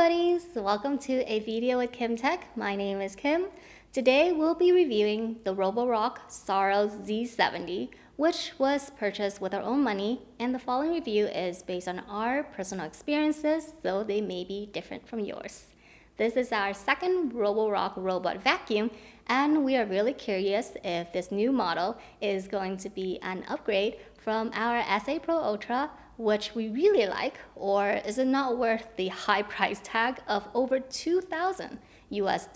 buddies! Welcome to a video with Kim Tech. My name is Kim. Today we'll be reviewing the Roborock Saros Z70, which was purchased with our own money, and the following review is based on our personal experiences, so they may be different from yours. This is our second Roborock robot vacuum, and we are really curious if this new model is going to be an upgrade from our SA Pro Ultra, which we really like, or is it not worth the high price tag of over $2,000 US?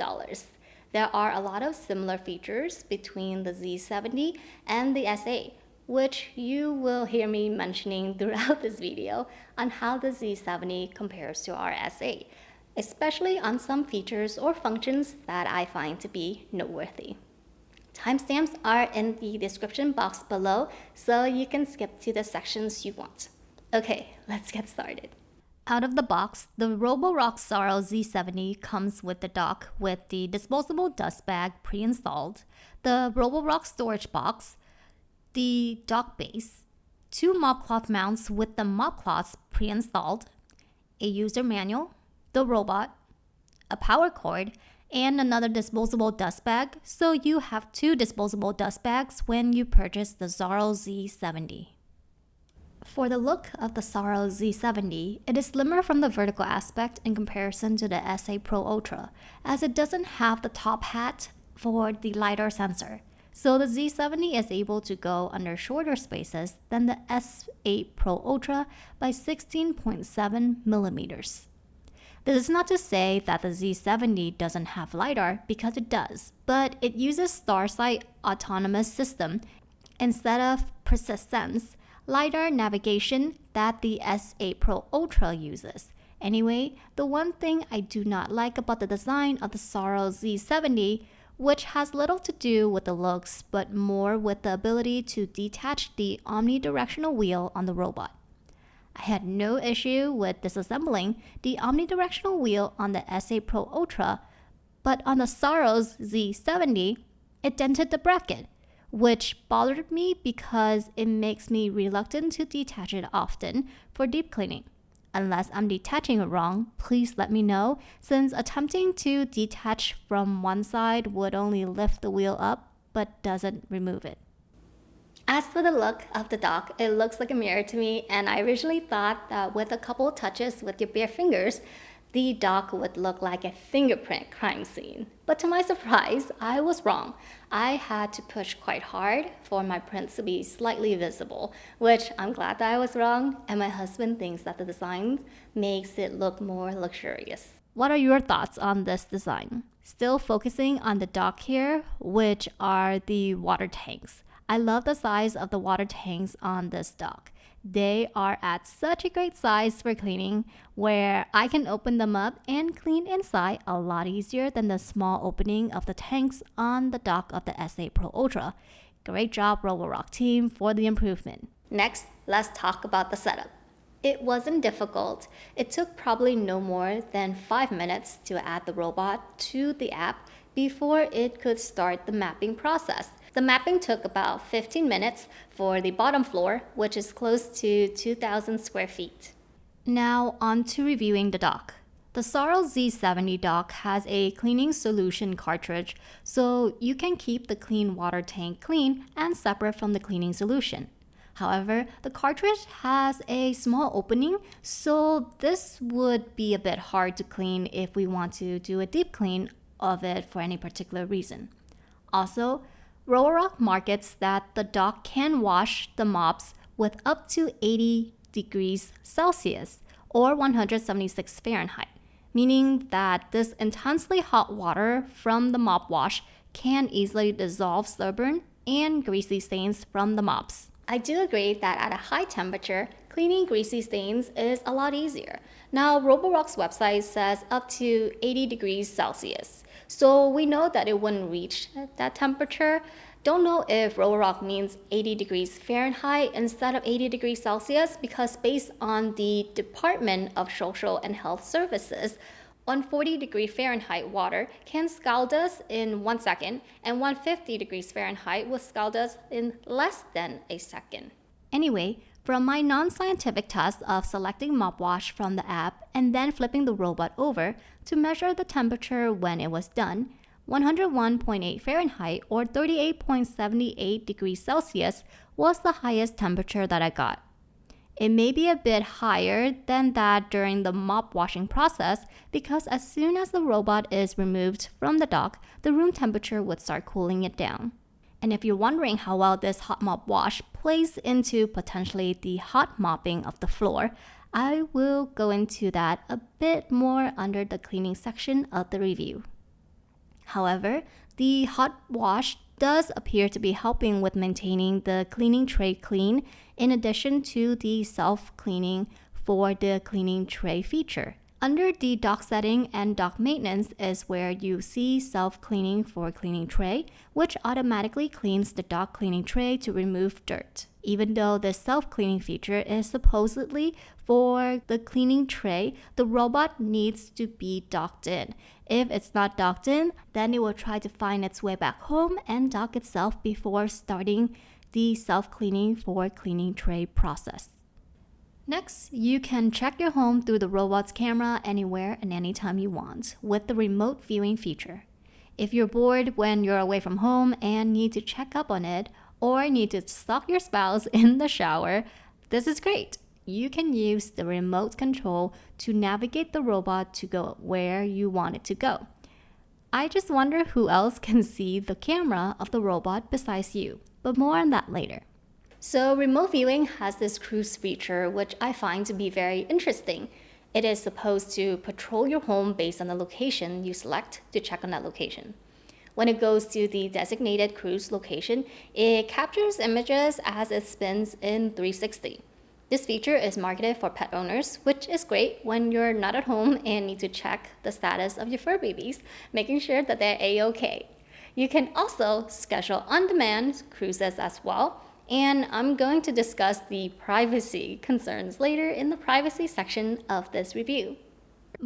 There are a lot of similar features between the Z70 and the SA, which you will hear me mentioning throughout this video on how the Z70 compares to our SA, especially on some features or functions that I find to be noteworthy. Timestamps are in the description box below, so you can skip to the sections you want. Okay, let's get started. Out of the box, the Roborock Saros Z70 comes with the dock with the disposable dust bag pre-installed, the Roborock storage box, the dock base, 2 mop cloth mounts with the mop cloths pre-installed, a user manual, the robot, a power cord, and another disposable dust bag, so you have 2 disposable dust bags when you purchase the Saros Z70. For the look of the Saros Z70, it is slimmer from the vertical aspect in comparison to the SA Pro Ultra, as it doesn't have the top hat for the LiDAR sensor. So the Z70 is able to go under shorter spaces than the SA Pro Ultra by 16.7 millimeters. This is not to say that the Z70 doesn't have LiDAR, because it does, but it uses StarSight autonomous system instead of PersistSense LiDAR navigation that the SA Pro Ultra uses. Anyway, the one thing I do not like about the design of the Saros Z70, which has little to do with the looks but more with the ability to detach the omnidirectional wheel on the robot. I had no issue with disassembling the omnidirectional wheel on the SA Pro Ultra, but on the Saros Z70, it dented the bracket, which bothered me because it makes me reluctant to detach it often for deep cleaning. Unless I'm detaching it wrong, please let me know, since attempting to detach from one side would only lift the wheel up but doesn't remove it. As for the look of the dock, it looks like a mirror to me, and I originally thought that with a couple touches with your bare fingers, the dock would look like a fingerprint crime scene. But to my surprise, I was wrong. I had to push quite hard for my prints to be slightly visible, which I'm glad that I was wrong, and my husband thinks that the design makes it look more luxurious. What are your thoughts on this design? Still focusing on the dock here, which are the water tanks. I love the size of the water tanks on this dock. They are at such a great size for cleaning, where I can open them up and clean inside a lot easier than the small opening of the tanks on the dock of the SA Pro Ultra. Great job, Roborock team, for the improvement. Next, let's talk about the setup. It wasn't difficult. It took probably no more than 5 minutes to add the robot to the app before it could start the mapping process. The mapping took about 15 minutes for the bottom floor, which is close to 2,000 square feet. Now on to reviewing the dock. The Saros Z70 dock has a cleaning solution cartridge, so you can keep the clean water tank clean and separate from the cleaning solution. However, the cartridge has a small opening, so this would be a bit hard to clean if we want to do a deep clean of it for any particular reason. Also, Roborock markets that the dock can wash the mops with up to 80 degrees Celsius or 176 Fahrenheit, meaning that this intensely hot water from the mop wash can easily dissolve stubborn and greasy stains from the mops. I do agree that at a high temperature, cleaning greasy stains is a lot easier. Now, Roborock's website says up to 80 degrees Celsius. So we know that it wouldn't reach that temperature. Don't know if Roborock means 80 degrees Fahrenheit instead of 80 degrees Celsius, because based on the Department of Social and Health Services, 140-degree Fahrenheit water can scald us in 1 second, and 150 degrees Fahrenheit will scald us in less than a second. Anyway, From my non-scientific test of selecting mop wash from the app and then flipping the robot over to measure the temperature when it was done, 101.8 Fahrenheit or 38.78 degrees Celsius was the highest temperature that I got. It may be a bit higher than that during the mop washing process because as soon as the robot is removed from the dock, the room temperature would start cooling it down. And if you're wondering how well this hot mop wash plays into potentially the hot mopping of the floor, I will go into that a bit more under the cleaning section of the review. However, the hot wash does appear to be helping with maintaining the cleaning tray clean in addition to the self-cleaning for the cleaning tray feature. Under the dock setting and dock maintenance is where you see self-cleaning for cleaning tray, which automatically cleans the dock cleaning tray to remove dirt. Even though this self-cleaning feature is supposedly for the cleaning tray, the robot needs to be docked in. If it's not docked in, then it will try to find its way back home and dock itself before starting the self-cleaning for cleaning tray process. Next, you can check your home through the robot's camera anywhere and anytime you want with the remote viewing feature. If you're bored when you're away from home and need to check up on it or need to stalk your spouse in the shower, this is great. You can use the remote control to navigate the robot to go where you want it to go. I just wonder who else can see the camera of the robot besides you, but more on that later. So remote viewing has this cruise feature, which I find to be very interesting. It is supposed to patrol your home based on the location you select to check on that location. When it goes to the designated cruise location, it captures images as it spins in 360. This feature is marketed for pet owners, which is great when you're not at home and need to check the status of your fur babies, making sure that they're A-OK. You can also schedule on-demand cruises as well, and I'm going to discuss the privacy concerns later in the privacy section of this review.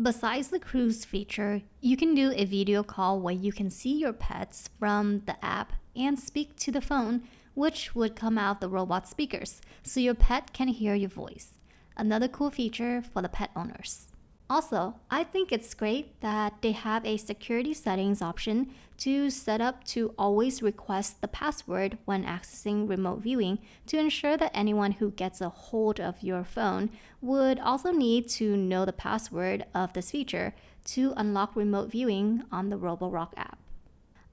Besides the cruise feature, you can do a video call where you can see your pets from the app and speak to the phone, which would come out the robot speakers, so your pet can hear your voice. Another cool feature for the pet owners. Also, I think it's great that they have a security settings option to set up to always request the password when accessing remote viewing to ensure that anyone who gets a hold of your phone would also need to know the password of this feature to unlock remote viewing on the Roborock app.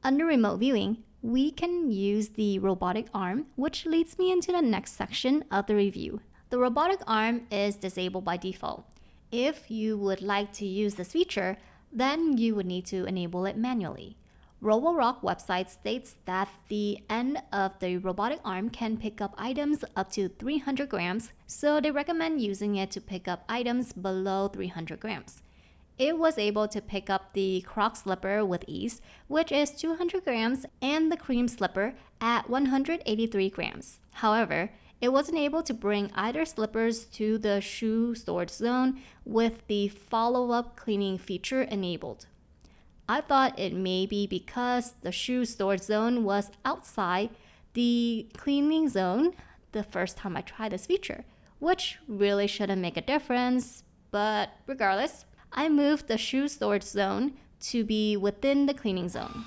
Under remote viewing, we can use the Robotic Arm, which leads me into the next section of the review. The Robotic Arm is disabled by default. If you would like to use this feature, then you would need to enable it manually. Roborock website states that the end of the robotic arm can pick up items up to 300 grams, so they recommend using it to pick up items below 300 grams. It was able to pick up the Croc slipper with ease, which is 200 grams, and the cream slipper at 183 grams. However, it wasn't able to bring either slippers to the shoe storage zone with the follow-up cleaning feature enabled. I thought it may be because the shoe storage zone was outside the cleaning zone the first time I tried this feature, which really shouldn't make a difference, but regardless, I moved the shoe storage zone to be within the cleaning zone.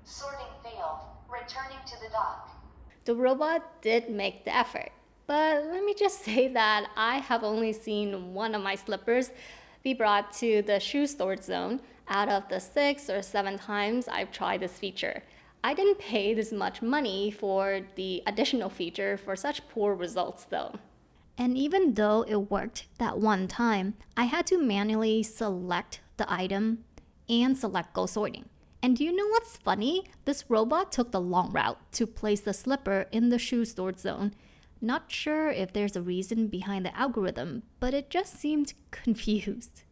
Sorting failed. Returning to the dock. The robot did make the effort, but let me just say that I have only seen one of my slippers be brought to the shoe storage zone out of the 6 or 7 times I've tried this feature. I didn't pay this much money for the additional feature for such poor results though. And even though it worked that one time, I had to manually select the item and select go sorting. And do you know what's funny? This robot took the long route to place the slipper in the shoe storage zone. Not sure if there's a reason behind the algorithm, but it just seemed confused.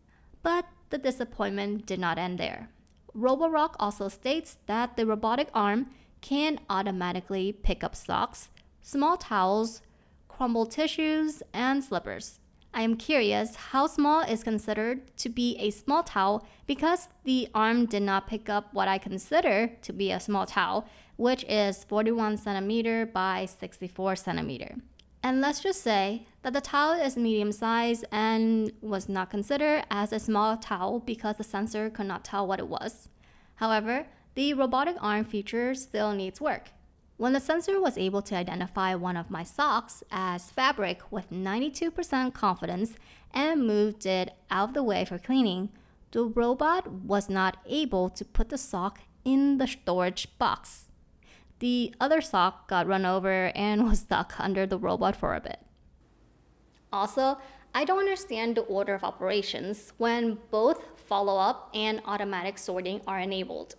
But the disappointment did not end there. Roborock also states that the robotic arm can automatically pick up socks, small towels, crumpled tissues, and slippers. I am curious how small is considered to be a small towel because the arm did not pick up what I consider to be a small towel, which is 41 centimeter by 64 centimeter. And let's just say that the towel is medium size and was not considered as a small towel because the sensor could not tell what it was. However, the robotic arm feature still needs work. When the sensor was able to identify one of my socks as fabric with 92% confidence and moved it out of the way for cleaning, the robot was not able to put the sock in the storage box. The other sock got run over and was stuck under the robot for a bit. Also, I don't understand the order of operations when both follow-up and automatic sorting are enabled.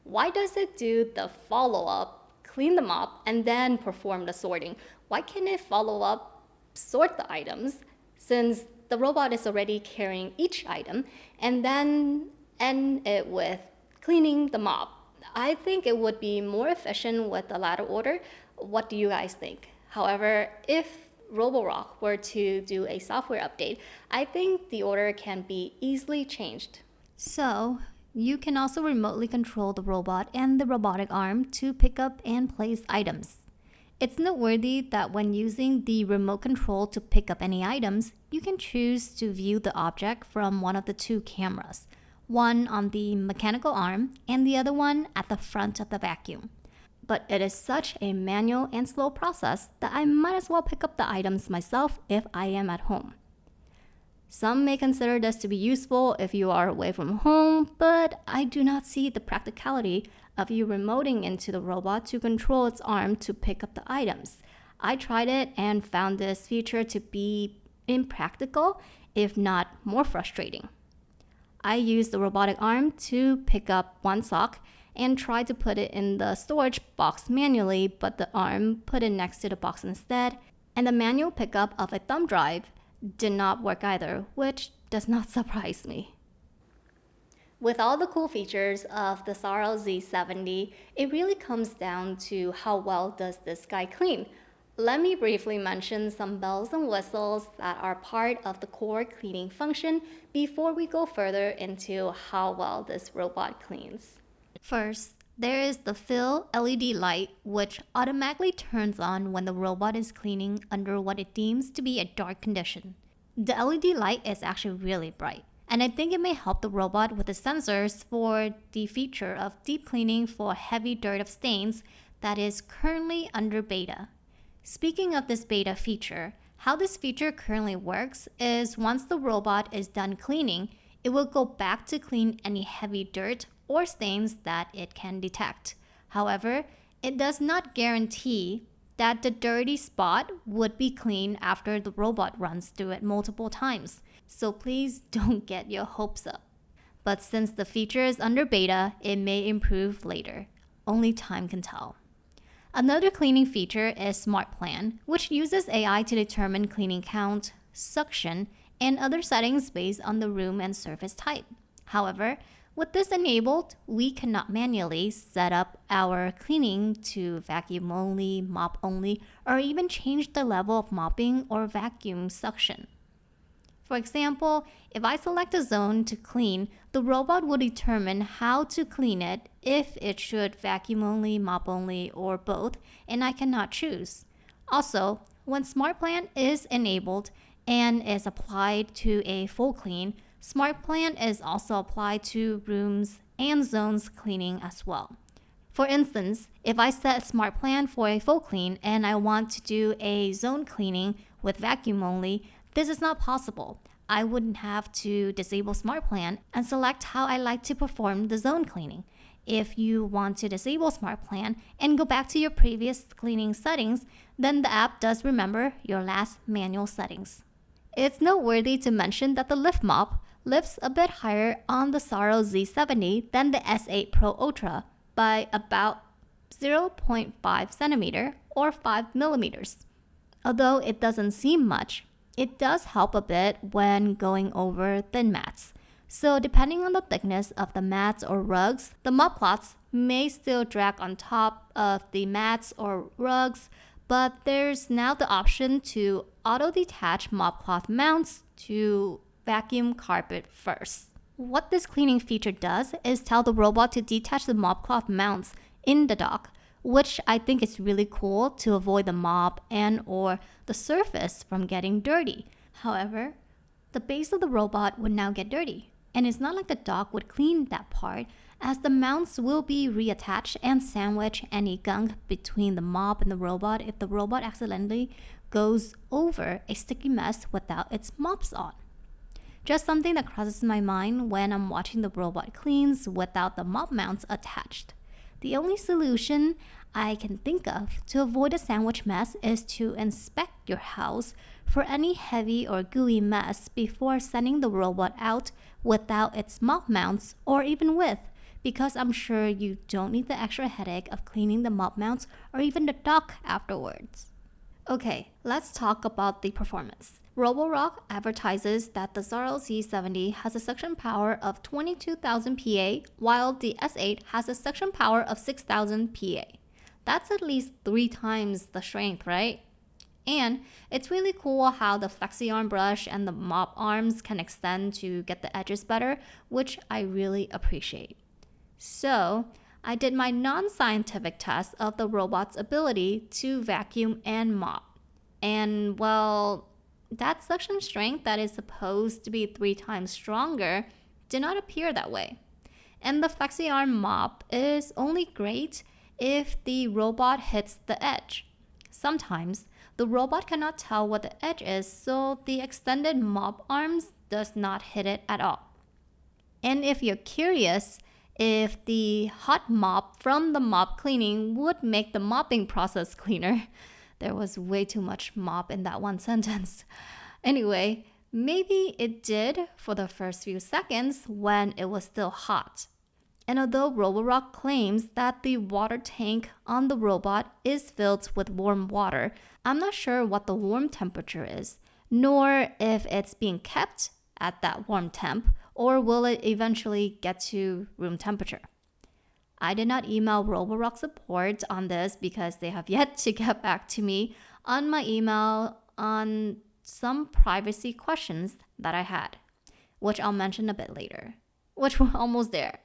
Why does it do the follow-up, clean them up, and then perform the sorting? Why can't it follow up, sort the items, since the robot is already carrying each item, and then end it with cleaning the mop? I think it would be more efficient with the latter order. What do you guys think? However, if Roborock were to do a software update, I think the order can be easily changed. So, you can also remotely control the robot and the robotic arm to pick up and place items. It's noteworthy that when using the remote control to pick up any items, you can choose to view the object from one of the two cameras, one on the mechanical arm and the other one at the front of the vacuum. But it is such a manual and slow process that I might as well pick up the items myself if I am at home. Some may consider this to be useful if you are away from home, but I do not see the practicality of you remoting into the robot to control its arm to pick up the items. I tried it and found this feature to be impractical, if not more frustrating. I used the robotic arm to pick up one sock and tried to put it in the storage box manually, but the arm put it next to the box instead, and the manual pickup of a thumb drive did not work either, which does not surprise me. With all the cool features of the Saros Z70, it really comes down to how well does this guy clean. Let me briefly mention some bells and whistles that are part of the core cleaning function before we go further into how well this robot cleans. First, there is the fill LED light, which automatically turns on when the robot is cleaning under what it deems to be a dark condition. The LED light is actually really bright, and I think it may help the robot with the sensors for the feature of deep cleaning for heavy dirt of stains that is currently under beta. Speaking of this beta feature, how this feature currently works is once the robot is done cleaning, it will go back to clean any heavy dirt or stains that it can detect. However, it does not guarantee that the dirty spot would be clean after the robot runs through it multiple times, so please don't get your hopes up. But since the feature is under beta, it may improve later. Only time can tell. Another cleaning feature is Smart Plan, which uses AI to determine cleaning count, suction, and other settings based on the room and surface type. However, with this enabled, we cannot manually set up our cleaning to vacuum only, mop only, or even change the level of mopping or vacuum suction. For example, if I select a zone to clean, the robot will determine how to clean it, if it should vacuum only, mop only, or both, and I cannot choose. Also, when Smart Plan is enabled and is applied to a full clean, Smart Plan is also applied to rooms and zones cleaning as well. For instance, if I set Smart Plan for a full clean and I want to do a zone cleaning with vacuum only, this is not possible. I would have to disable Smart Plan and select how I like to perform the zone cleaning. If you want to disable Smart Plan and go back to your previous cleaning settings, then the app does remember your last manual settings. It's noteworthy to mention that the lift mop lifts a bit higher on the Saros Z70 than the S8 Pro Ultra by about 0.5 centimeter or 5 millimeters. Although it doesn't seem much, it does help a bit when going over thin mats. So depending on the thickness of the mats or rugs, the mop cloths may still drag on top of the mats or rugs, but there's now the option to auto-detach mop cloth mounts to vacuum carpet first. What this cleaning feature does is tell the robot to detach the mop cloth mounts in the dock, which I think is really cool to avoid the mop and or the surface from getting dirty. However, the base of the robot would now get dirty, and it's not like the dock would clean that part, as the mounts will be reattached and sandwich any gunk between the mop and the robot if the robot accidentally goes over a sticky mess without its mops on. Just something that crosses my mind when I'm watching the robot cleans without the mop mounts attached. The only solution I can think of to avoid a sandwich mess is to inspect your house for any heavy or gooey mess before sending the robot out without its mop mounts or even with, because I'm sure you don't need the extra headache of cleaning the mop mounts or even the dock afterwards. Okay, let's talk about the performance. Roborock advertises that the Saros Z70 has a suction power of 22,000 PA, while the S8 has a suction power of 6,000 PA. That's at least 3 times the strength, right? And it's really cool how the flexi-arm brush and the mop arms can extend to get the edges better, which I really appreciate. So, I did my non-scientific test of the robot's ability to vacuum and mop. And well, that suction strength that is supposed to be 3 times stronger did not appear that way. And the flexi-arm mop is only great if the robot hits the edge. Sometimes, the robot cannot tell what the edge is, so the extended mop arms does not hit it at all. And if you're curious if the hot mop from the mop cleaning would make the mopping process cleaner, there was way too much mop in that one sentence. Anyway, maybe it did for the first few seconds when it was still hot. And although Roborock claims that the water tank on the robot is filled with warm water, I'm not sure what the warm temperature is, nor if it's being kept at that warm temp, or will it eventually get to room temperature. I did not email Roborock support on this because they have yet to get back to me on my email on some privacy questions that I had, which I'll mention a bit later, which we're almost there.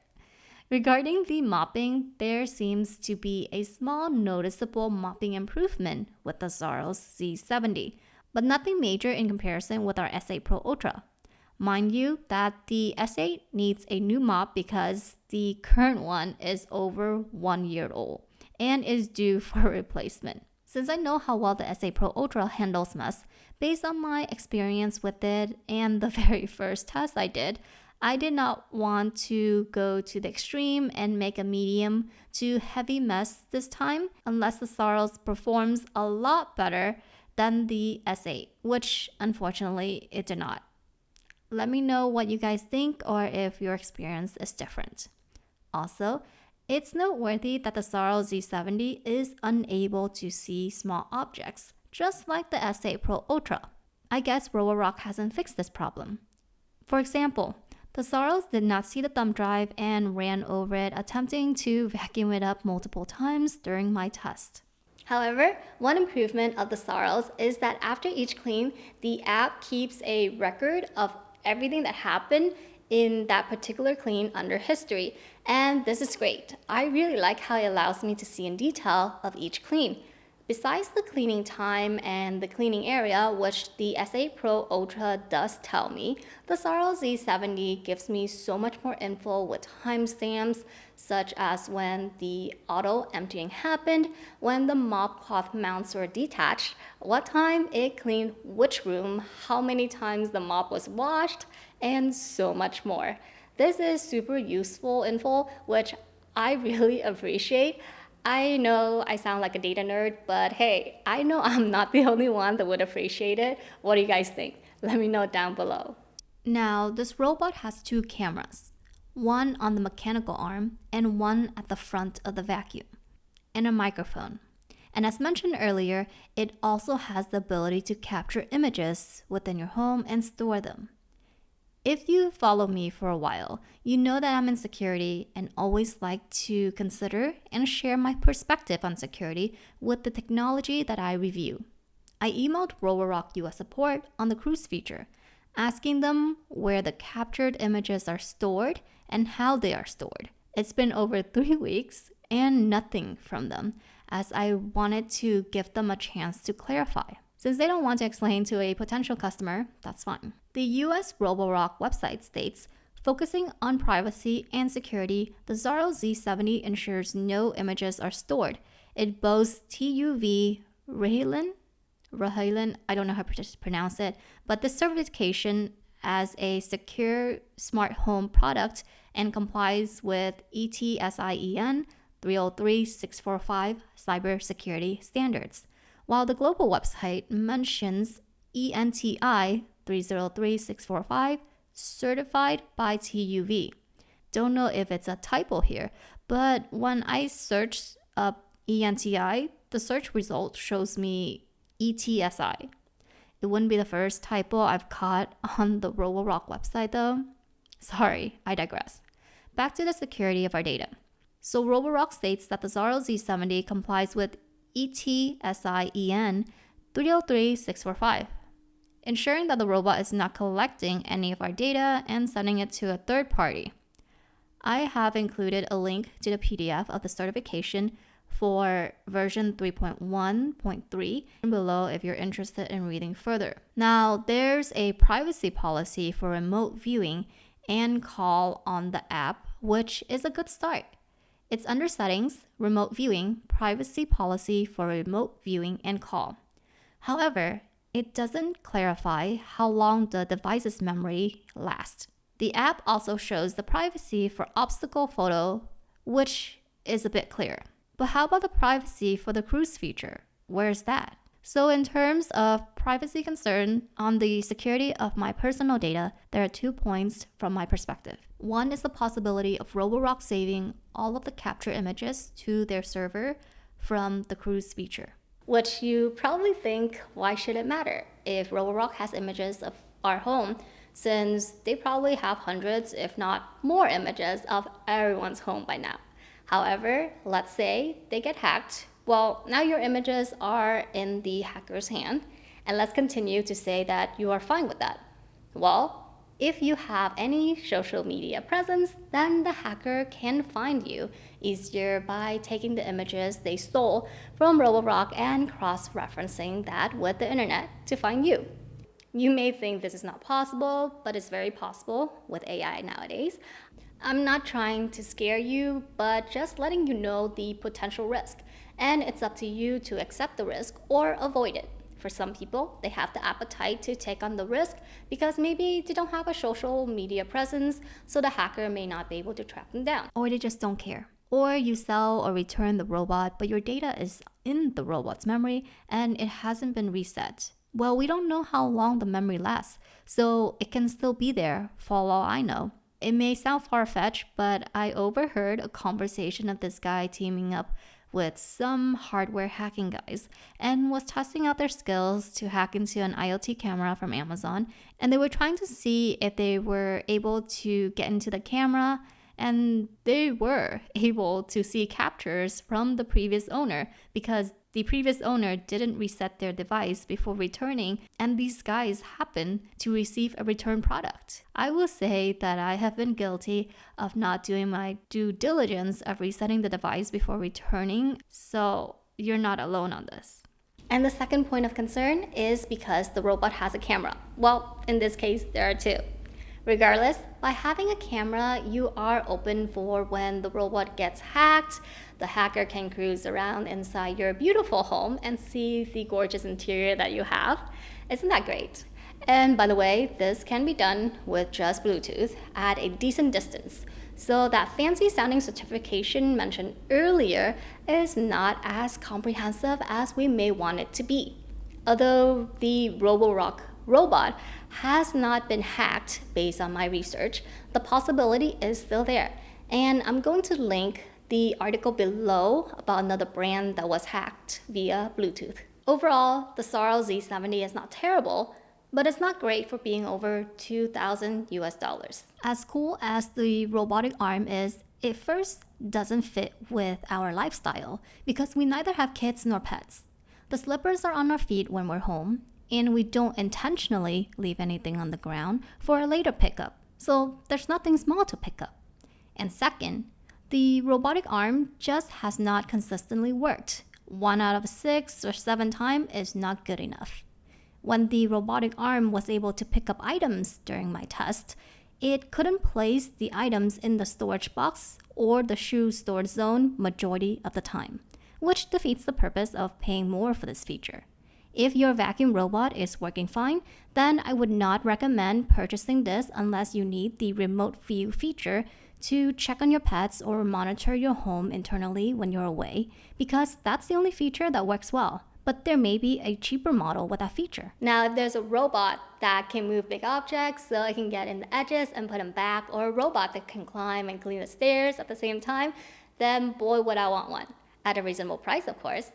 Regarding the mopping, there seems to be a small noticeable mopping improvement with the Saros Z70, but nothing major in comparison with our S8 Pro Ultra. Mind you that the S8 needs a new mop because the current one is over 1 year old and is due for replacement. Since I know how well the S8 Pro Ultra handles mess, based on my experience with it and the very first test I did not want to go to the extreme and make a medium to heavy mess this time unless the Saros performs a lot better than the S8, which unfortunately it did not. Let me know what you guys think or if your experience is different. Also, it's noteworthy that the Saros Z70 is unable to see small objects, just like the S8 Pro Ultra. I guess Roborock hasn't fixed this problem. For example, the Saros did not see the thumb drive and ran over it, attempting to vacuum it up multiple times during my test. However, one improvement of the Saros is that after each clean, the app keeps a record of everything that happened in that particular clean under history, and this is great. I really like how it allows me to see in detail of each clean. Besides the cleaning time and the cleaning area, which the S8 Pro Ultra does tell me, the Saros Z70 gives me so much more info with timestamps, such as when the auto emptying happened, when the mop cloth mounts were detached, what time it cleaned which room, how many times the mop was washed, and so much more. This is super useful info, which I really appreciate. I know I sound like a data nerd, but hey, I know I'm not the only one that would appreciate it. What do you guys think? Let me know down below. Now, this robot has 2 cameras, one on the mechanical arm and one at the front of the vacuum, and a microphone. And as mentioned earlier, it also has the ability to capture images within your home and store them. If you follow me for a while, you know that I'm in security and always like to consider and share my perspective on security with the technology that I review. I emailed Roborock US support on the cruise feature, asking them where the captured images are stored and how they are stored. It's been over 3 weeks and nothing from them, as I wanted to give them a chance to clarify. Since they don't want to explain to a potential customer, that's fine. The US Roborock website states, focusing on privacy and security, the Saros Z70 ensures no images are stored. It boasts TÜV Rheinland, I don't know how to pronounce it, but this certification as a secure smart home product and complies with ETSIEN 303645 cybersecurity standards, while the global website mentions ENTI 303645 certified by TÜV. Don't know if it's a typo here, but when I searched up ENTI, the search result shows me ETSI. It wouldn't be the first typo I've caught on the Roborock website though. Sorry, I digress. Back to the security of our data. So Roborock states that the Saros Z70 complies with ETSIEN 303645, ensuring that the robot is not collecting any of our data and sending it to a third party. I have included a link to the PDF of the certification for version 3.1.3 below if you're interested in reading further. Now, there's a privacy policy for remote viewing and call on the app, which is a good start. It's under Settings, Remote Viewing, Privacy Policy for Remote Viewing and Call. However, it doesn't clarify how long the device's memory lasts. The app also shows the privacy for obstacle photo, which is a bit clear. But how about the privacy for the cruise feature? Where's that? So in terms of privacy concern on the security of my personal data, there are 2 points from my perspective. One is the possibility of Roborock saving all of the capture images to their server from the cruise feature. Which you probably think, why should it matter if Roborock has images of our home, since they probably have hundreds, if not more images of everyone's home by now. However, let's say they get hacked. Well, now your images are in the hacker's hand, and let's continue to say that you are fine with that. Well, if you have any social media presence, then the hacker can find you easier by taking the images they stole from Roborock and cross-referencing that with the internet to find you. You may think this is not possible, but it's very possible with AI nowadays. I'm not trying to scare you, but just letting you know the potential risk. And it's up to you to accept the risk or avoid it. For some people, they have the appetite to take on the risk because maybe they don't have a social media presence, so the hacker may not be able to track them down. Or they just don't care. Or you sell or return the robot, but your data is in the robot's memory and it hasn't been reset. Well, we don't know how long the memory lasts, so it can still be there for all I know. It may sound far-fetched, but I overheard a conversation of this guy teaming up with some hardware hacking guys and was testing out their skills to hack into an IoT camera from Amazon. And they were trying to see if they were able to get into the camera, and they were able to see captures from the previous owner because the previous owner didn't reset their device before returning, and these guys happened to receive a return product. I will say that I have been guilty of not doing my due diligence of resetting the device before returning, so you're not alone on this. And the second point of concern is because the robot has a camera. Well, in this case, there are two. Regardless, by having a camera, you are open for when the robot gets hacked. The hacker can cruise around inside your beautiful home and see the gorgeous interior that you have. Isn't that great? And by the way, this can be done with just Bluetooth at a decent distance. So that fancy sounding certification mentioned earlier is not as comprehensive as we may want it to be. Although the Roborock robot has not been hacked based on my research, the possibility is still there. And I'm going to link the article below about another brand that was hacked via Bluetooth. Overall, the Saros Z70 is not terrible, but it's not great for being over 2,000 US dollars. As cool as the robotic arm is, it first doesn't fit with our lifestyle because we neither have kids nor pets. The slippers are on our feet when we're home, and we don't intentionally leave anything on the ground for a later pickup, so there's nothing small to pick up. And second, the robotic arm just has not consistently worked. 1 out of 6 or 7 times is not good enough. When the robotic arm was able to pick up items during my test, it couldn't place the items in the storage box or the shoe storage zone majority of the time, which defeats the purpose of paying more for this feature. If your vacuum robot is working fine, then I would not recommend purchasing this unless you need the remote view feature to check on your pets or monitor your home internally when you're away, because that's the only feature that works well. But there may be a cheaper model with that feature. Now, if there's a robot that can move big objects so it can get in the edges and put them back, or a robot that can climb and clean the stairs at the same time, then boy would I want one. At a reasonable price, of course.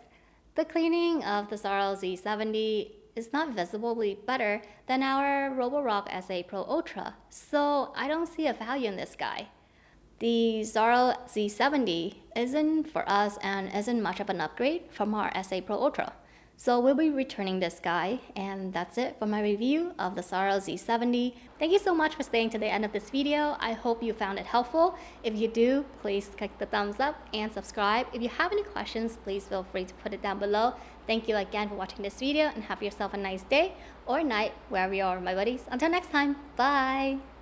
The cleaning of the Saros Z70 is not visibly better than our Roborock SA Pro Ultra, so I don't see a value in this guy. The Saros Z70 isn't for us and isn't much of an upgrade from our SA Pro Ultra. So we'll be returning this guy, and that's it for my review of the Saros Z70. Thank you so much for staying to the end of this video. I hope you found it helpful. If you do, please click the thumbs up and subscribe. If you have any questions, please feel free to put it down below. Thank you again for watching this video, and have yourself a nice day or night wherever you are, my buddies. Until next time, bye!